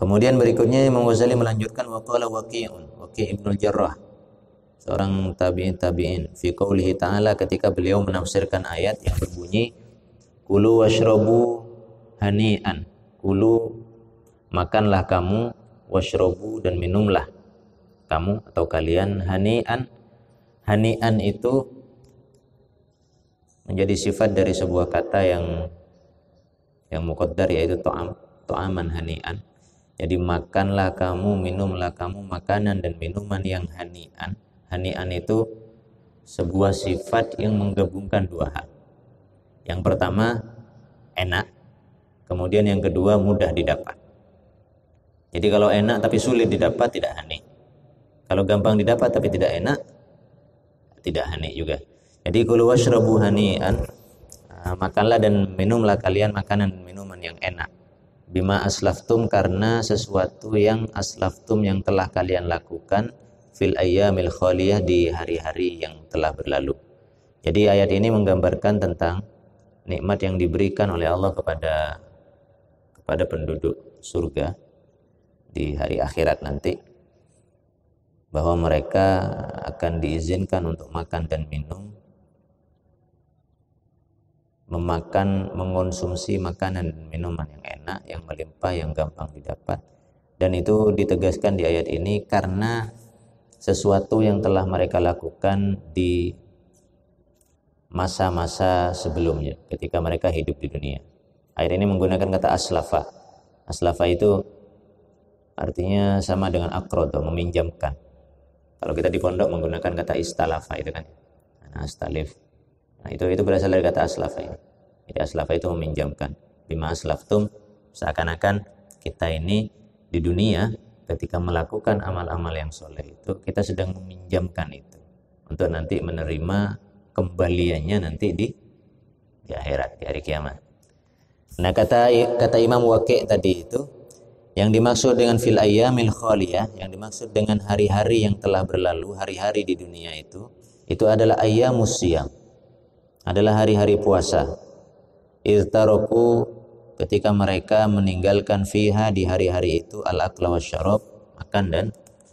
Kemudian berikutnya Imam Ghazali melanjutkan waqala Waqi' Ibnul Jarrah, seorang tabi'in fi qoulihi ta'ala, ketika beliau menafsirkan ayat yang berbunyi kulu washrabu hani'an, kulu makanlah kamu, washrabu dan minumlah kamu atau kalian, hani'an. Hani'an itu menjadi sifat dari sebuah kata yang muqaddar, yaitu to'aman hani'an. Jadi makanlah kamu, minumlah kamu makanan dan minuman yang hani'an. Hani'an itu sebuah sifat yang menggabungkan dua hal. Yang pertama enak, kemudian yang kedua mudah didapat. Jadi kalau enak tapi sulit didapat tidak hani. Kalau gampang didapat tapi tidak enak tidak hani juga. Jadi kulu washrabu hani'an, makanlah dan minumlah kalian makanan dan minuman yang enak. Bima aslaftum, karena sesuatu yang aslaftum yang telah kalian lakukan fil ayyamil khaliyah, di hari-hari yang telah berlalu. Jadi ayat ini menggambarkan tentang nikmat yang diberikan oleh Allah kepada penduduk surga di hari akhirat nanti, bahwa mereka akan diizinkan untuk makan dan minum, mengonsumsi makanan dan minuman yang enak, yang melimpah, yang gampang didapat. Dan itu ditegaskan di ayat ini karena sesuatu yang telah mereka lakukan di masa-masa sebelumnya ketika mereka hidup di dunia. Ayat ini menggunakan kata aslafa. Aslafa itu artinya sama dengan aqrad, meminjamkan. Kalau kita di pondok menggunakan kata istalafa itu kan. Nah, astalif. Nah, itu berasal dari kata aslafa ini. Jadi aslafa itu meminjamkan. Bima aslaftum, seakan-akan kita ini di dunia ketika melakukan amal-amal yang soleh itu kita sedang meminjamkan itu untuk nanti menerima kembaliannya nanti di akhirat, di hari kiamat. Nah, kata Imam Waqi' tadi itu, yang dimaksud dengan fil ayyamil khaliyah, yang dimaksud dengan hari-hari yang telah berlalu, hari-hari di dunia itu adalah ayyamus siyam, adalah hari-hari puasa. Iztaroku, ketika mereka meninggalkan fiha, di hari-hari itu, al-akla wasyarab, makan dan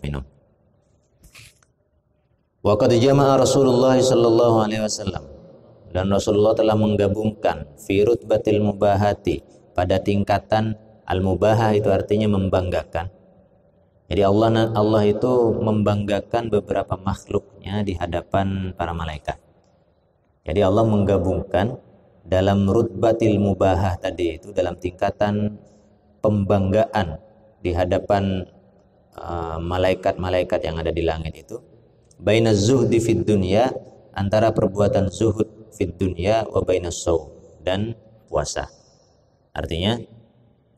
minum. Wa qad jama'a Rasulullah sallallahu alaihi wasallam, dan Rasulullah telah menggabungkan fi rutbatil mubahati, pada tingkatan al-mubahah, itu artinya membanggakan. Jadi Allah itu membanggakan beberapa makhluknya di hadapan para malaikat. Jadi Allah menggabungkan dalam rutbatil mubahah tadi itu, dalam tingkatan pembanggaan di hadapan malaikat-malaikat yang ada di langit itu, baina zuhdi fid dunya, antara perbuatan zuhud fid dunya, wa baina shaum, dan puasa. Artinya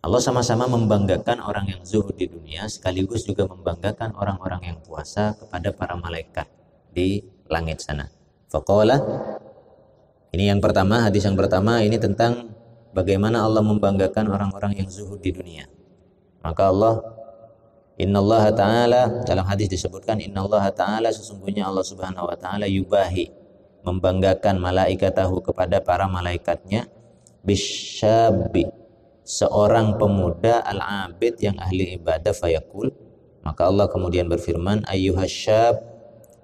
Allah sama-sama membanggakan orang yang zuhud di dunia, sekaligus juga membanggakan orang-orang yang puasa kepada para malaikat di langit sana. Faqala, ini yang pertama, hadis yang pertama ini tentang bagaimana Allah membanggakan orang-orang yang zuhud di dunia. Maka Innallaha ta'ala, dalam hadis disebutkan Innallaha ta'ala, sesungguhnya Allah subhanahu wa ta'ala yubahi, membanggakan malaikatahu, kepada para malaikatnya, bisyabi, seorang pemuda, al-abid, yang ahli ibadah, fayaqul, maka Allah kemudian berfirman, ayyuhasyab,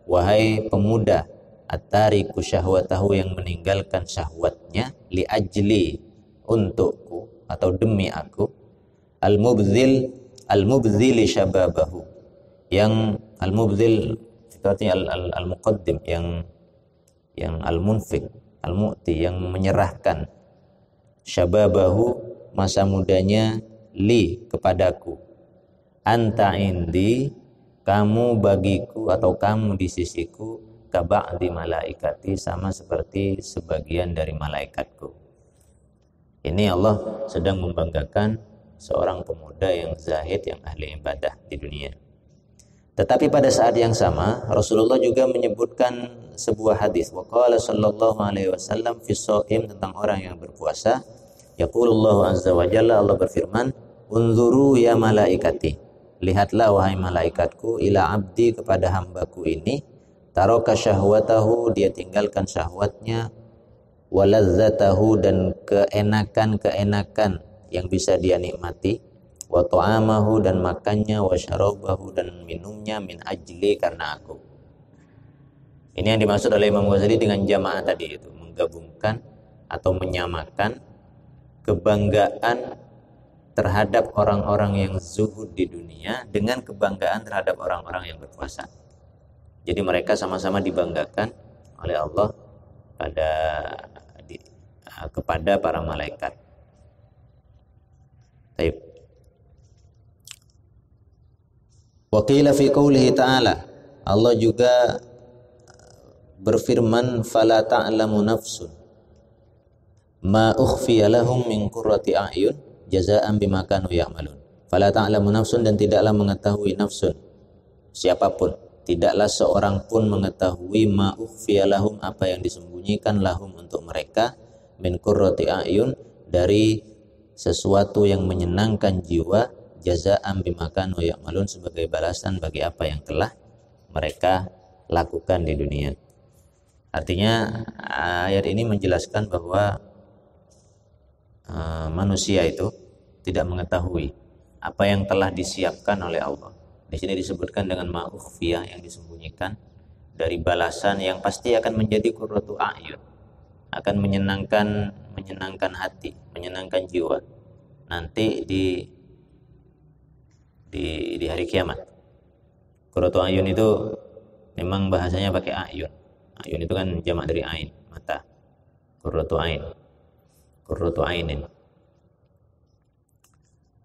wahai pemuda, at-tariku syahwatahu, yang meninggalkan syahwatnya, li ajli, untukku atau demi aku, al-mubdzili syababahu, yang al-mubdzil itu artinya al-muqaddim, yang al-munfik, al-mu'ti, yang menyerahkan, syababahu, masa mudanya, li, kepadaku, anta indi, kamu bagiku atau kamu di sisiku, kaba'di malaikati, sama seperti sebagian dari malaikatku. Ini Allah sedang membanggakan seorang pemuda yang zahid, yang ahli ibadah di dunia. Tetapi pada saat yang sama Rasulullah juga menyebutkan sebuah hadis, waqala sallallahu alaihi wasallam fi shaim, tentang orang yang berpuasa. Yaqulullahu azza wa jalla, Allah berfirman, unzuru ya malaikati, lihatlah wahai malaikatku, ila abdi, kepada hambaku ini, taraka syahwatahu, dia tinggalkan syahwatnya, walazzatahu, dan keenakan-keenakan yang bisa dia nikmati, wa ta'amahu dan makannya, wa syarabahu dan minumnya, min ajli karena aku. Ini yang dimaksud oleh Imam Ghazali dengan jamaah tadi, itu menggabungkan atau menyamakan kebanggaan terhadap orang-orang yang zuhud di dunia dengan kebanggaan terhadap orang-orang yang berpuasa. Jadi mereka sama-sama dibanggakan oleh Allah kepada para malaikat. Baik. Wa qila fi qoulihi ta'ala, Allah juga berfirman, fala ta'lamu nafsun ma ukhfiya lahum min qurrati a'yun jazaa'an bima kanu ya'malun. Fala ta'lamu nafsun, dan tidaklah mengetahui nafsun, siapapun, tidaklah seorang pun mengetahui ma ukhfiya lahum, apa yang disembunyikan lahum untuk mereka, min qurrati a'yun, dari sesuatu yang menyenangkan jiwa, jazaa'an bima kanu ya'malun, sebagai balasan bagi apa yang telah mereka lakukan di dunia. Artinya ayat ini menjelaskan bahwa manusia itu tidak mengetahui apa yang telah disiapkan oleh Allah. Di sini disebutkan dengan ma'ukhfiyah, yang disembunyikan, dari balasan yang pasti akan menjadi qurratu a'yun, akan menyenangkan hati, menyenangkan jiwa nanti di hari kiamat. Qurratu a'yun itu memang bahasanya pakai a'yun. Ayun itu kan jamak dari ain, mata. Qurratu ain, qurratu ainin.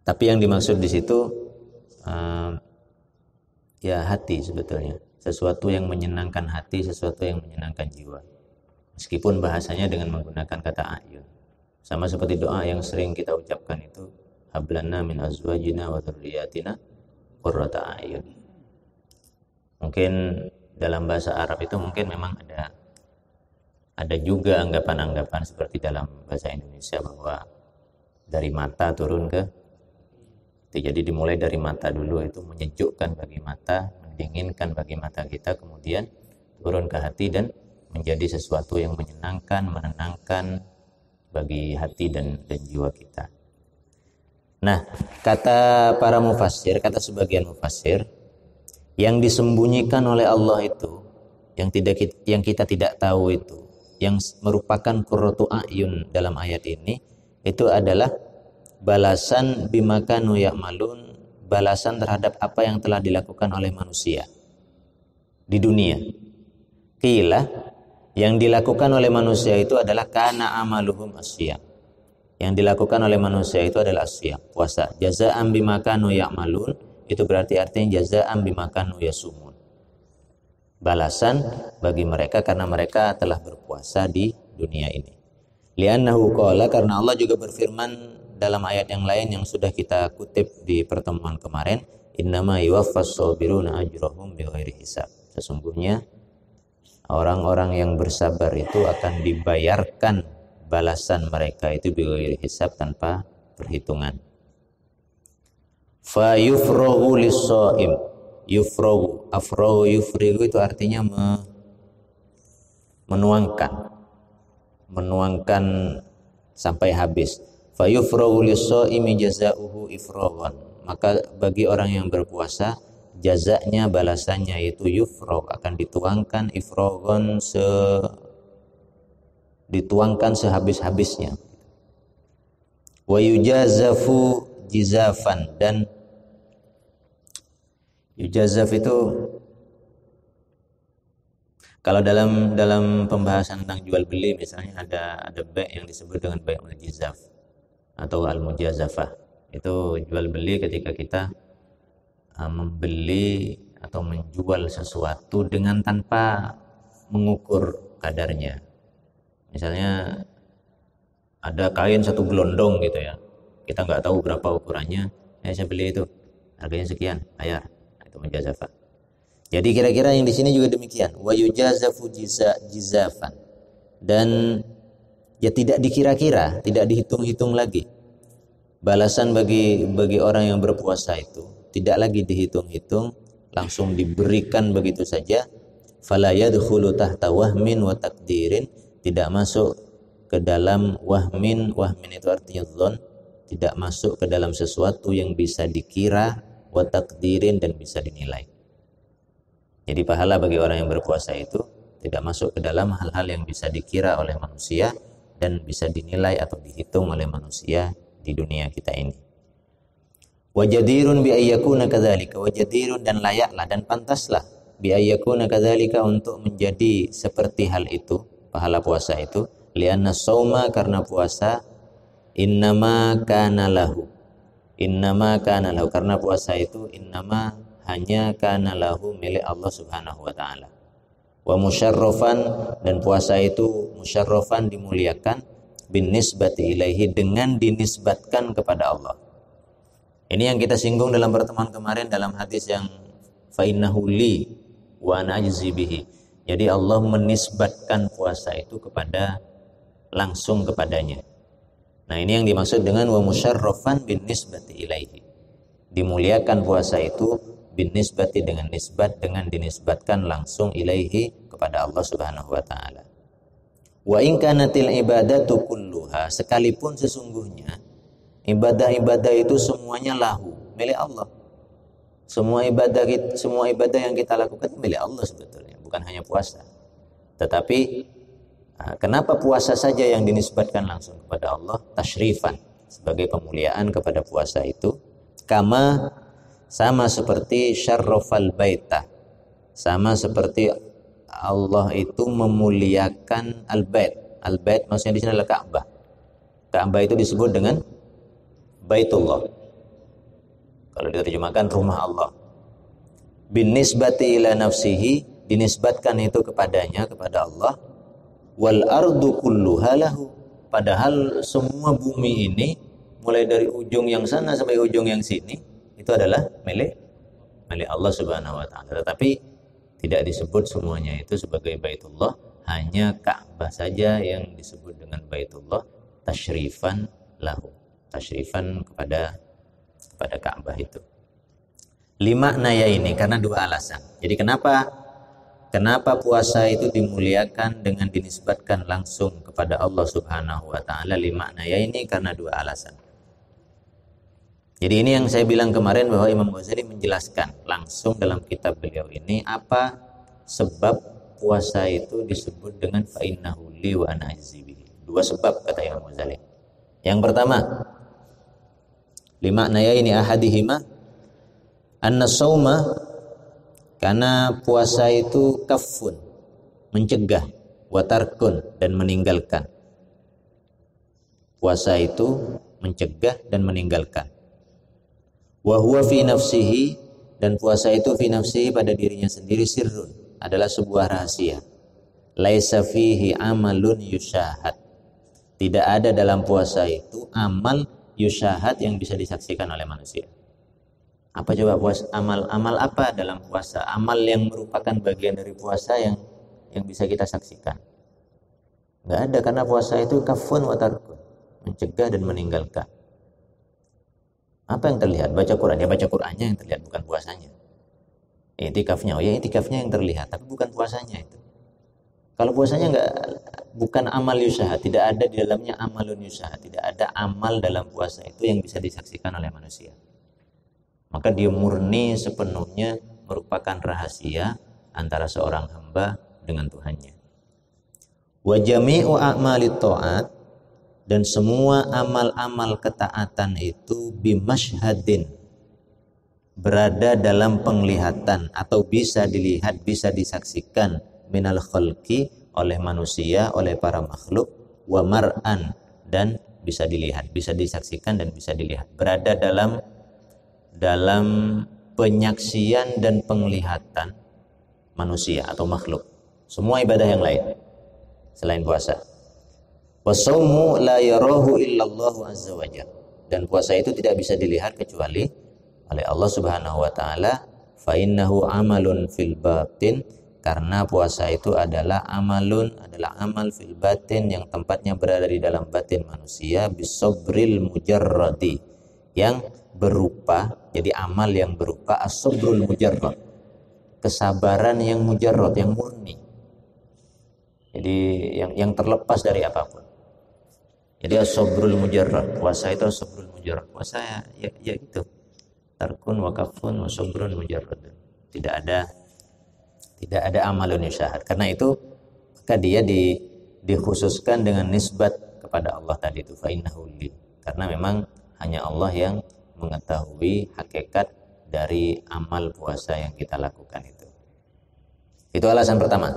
Tapi yang dimaksud di situ ya hati sebetulnya, sesuatu yang menyenangkan hati, sesuatu yang menyenangkan jiwa. Meskipun bahasanya dengan menggunakan kata ayun, sama seperti doa yang sering kita ucapkan itu, hablana min azwajina wa dzurriyyatina qurrata ayun. Mungkin dalam bahasa Arab itu mungkin memang ada juga anggapan-anggapan seperti dalam bahasa Indonesia bahwa dari mata turun ke hati. Jadi dimulai dari mata dulu, itu menyejukkan bagi mata, mendinginkan bagi mata kita, kemudian turun ke hati dan menjadi sesuatu yang menyenangkan, menenangkan bagi hati dan jiwa kita. Nah, kata para mufassir, kata sebagian mufassir, yang disembunyikan oleh Allah itu, yang kita tidak tahu itu, yang merupakan qurratu a'yun dalam ayat ini, itu adalah balasan bima kanu ya'malun, balasan terhadap apa yang telah dilakukan oleh manusia di dunia. Qila, yang dilakukan oleh manusia itu adalah kana amaluhum asyam. Yang dilakukan oleh manusia itu adalah asyam, puasa. Jazaa'an bima kanu ya'malun, itu berarti artinya jazaa'an bima kanu yasumun, balasan bagi mereka karena mereka telah berpuasa di dunia ini. Li'annahu qala, karena Allah juga berfirman dalam ayat yang lain yang sudah kita kutip di pertemuan kemarin, innama yuwaffas sabiruna ajrahum bighairi hisab. Sesungguhnya orang-orang yang bersabar itu akan dibayarkan balasan mereka itu bighairi hisab, tanpa perhitungan. Fa yufragu lis-shaim, yufragu, afragu yufrigu itu artinya menuangkan sampai habis. Fa yufragu lis-shaimi jazaohu ifragan, maka bagi orang yang berpuasa jazanya, balasannya yaitu yufrag, akan dituangkan ifragan, dituangkan sehabis-habisnya. Wa yujazafu jizafan, dan yujazaf itu kalau dalam pembahasan tentang jual beli, misalnya ada bai' yang disebut dengan bai'ul jizaf atau al-mujazafah. Itu jual beli ketika kita membeli atau menjual sesuatu dengan tanpa mengukur kadarnya. Misalnya ada kain satu gelondong gitu ya, kita nggak tahu berapa ukurannya, saya beli itu, harganya sekian, bayar. Itu mujazafah. Jadi kira-kira yang di sini juga demikian. Wa yujazafu jizafan, dan ya tidak dikira-kira, tidak dihitung-hitung lagi. Balasan bagi orang yang berpuasa itu tidak lagi dihitung-hitung, langsung diberikan begitu saja. Fala yadkhulu tahta wahmin wa takdirin, tidak masuk ke dalam wahmin itu artinya dzon, tidak masuk ke dalam sesuatu yang bisa dikira, wa taqdirin, dan bisa dinilai. Jadi pahala bagi orang yang berpuasa itu tidak masuk ke dalam hal-hal yang bisa dikira oleh manusia dan bisa dinilai atau dihitung oleh manusia di dunia kita ini. Wajadirun bi ayyakuna kadzalika, wajadirun, dan layaklah dan pantaslah bi ayyakuna kadzalika, untuk menjadi seperti hal itu, pahala puasa itu, lianna shauma, karena puasa, innama kana lahu, karena puasa itu innama, hanya kana lahu, milik Allah Subhanahu wa taala. Wa musyarrafan, dan puasa itu musyarrafan, dimuliakan, bin nisbati ilaihi, dengan dinisbatkan kepada Allah. Ini yang kita singgung dalam pertemuan kemarin dalam hadis yang fa innahu li wa ana ajzi bihi. Jadi Allah menisbatkan puasa itu langsung kepadanya. Nah, ini yang dimaksud dengan wa musyarrafan bin nisbati ilaihi. Dimuliakan puasa itu bin nisbati, dengan nisbat, dengan dinisbatkan langsung ilaihi, kepada Allah Subhanahu wa taala. Wa in kanatil ibadatu kulluha, sekalipun sesungguhnya ibadah-ibadah itu semuanya lahu, milik Allah. Semua ibadah yang kita lakukan milik Allah sebetulnya, bukan hanya puasa. Tetapi kenapa puasa saja yang dinisbatkan langsung kepada Allah? Tasyrifan, sebagai pemuliaan kepada puasa itu. Sama seperti syarrafal baita, sama seperti Allah itu memuliakan al-bait. Al-bait maksudnya di sini adalah Ka'bah. Ka'bah itu disebut dengan Baitullah. Kalau diterjemahkan rumah Allah. Bin nisbati ila nafsihi, dinisbatkan itu kepadanya, kepada Allah. Wal ardu kulluha lahu, padahal semua bumi ini mulai dari ujung yang sana sampai ujung yang sini itu adalah milik Allah Subhanahu wa taala. Tetapi tidak disebut semuanya itu sebagai Baitullah, hanya Ka'bah saja yang disebut dengan Baitullah, tasyrifan lahu, tasyrifan kepada Ka'bah itu. Lima naya ini karena dua alasan. Jadi kenapa puasa itu dimuliakan dengan dinisbatkan langsung kepada Allah Subhanahu wa taala? Lima naya ini karena dua alasan. Jadi ini yang saya bilang kemarin, bahwa Imam Ghazali menjelaskan langsung dalam kitab beliau ini apa sebab puasa itu disebut dengan fa innahu li wa ana ajzi bihi. Dua sebab kata Imam Ghazali. Yang pertama, lima naya ini ahadihima anna sauma, karena puasa itu kafun, mencegah, watarkun, dan meninggalkan. Puasa itu mencegah dan meninggalkan. Wa huwa fi nafsihi, dan puasa itu fi nafsihi, pada dirinya sendiri, sirrun, adalah sebuah rahasia. Laisa fihi amalun yusyahad, tidak ada dalam puasa itu amal yusyahad yang bisa disaksikan oleh manusia. Apa coba puasa? Amal apa dalam puasa? Amal yang merupakan bagian dari puasa yang bisa kita saksikan. Enggak ada, karena puasa itu kafun wa tarkun, mencegah dan meninggalkan. Apa yang terlihat? Baca Quran. Ya baca Qurannya yang terlihat, bukan puasanya. I'tikafnya, i'tikafnya yang terlihat, tapi bukan puasanya itu. Kalau puasanya bukan amal yusyahad, tidak ada di dalamnya amalun yusyahad, tidak ada amal dalam puasa itu yang bisa disaksikan oleh manusia. Maka dia murni sepenuhnya merupakan rahasia antara seorang hamba dengan Tuhannya. Wa jami'u a'malit ta'at, dan semua amal-amal ketaatan itu bimasyhadin, berada dalam penglihatan atau bisa dilihat, bisa disaksikan, minal khalqi, oleh manusia, oleh para makhluk, wa mar'an, dan bisa dilihat, bisa disaksikan dan bisa dilihat, berada dalam penyaksian dan penglihatan manusia atau makhluk. Semua ibadah yang lain selain puasa. Wasaumu la yarahu illallahu azza wajalla, dan puasa itu tidak bisa dilihat kecuali oleh Allah Subhanahu wa taala. Fa innahu amalun fil batin, karena puasa itu adalah amal fil batin, yang tempatnya berada di dalam batin manusia, bisabril mujarradi, yang berupa, jadi amal yang berupa as-sabrul mujarrad, kesabaran yang mujarrad, yang murni, jadi yang terlepas dari apapun. Jadi as-sabrul mujarrad, puasa itu as-sabrul mujarrad. mujarrad puasa ya itu tarkun wa kafun wa sabrun mujarradun. Tidak ada amalun yusyahad. Karena itu maka dia dikhususkan dengan nisbat kepada Allah tadi itu fa innahu li. Karena memang hanya Allah yang mengetahui hakikat dari amal puasa yang kita lakukan itu. Itu alasan pertama.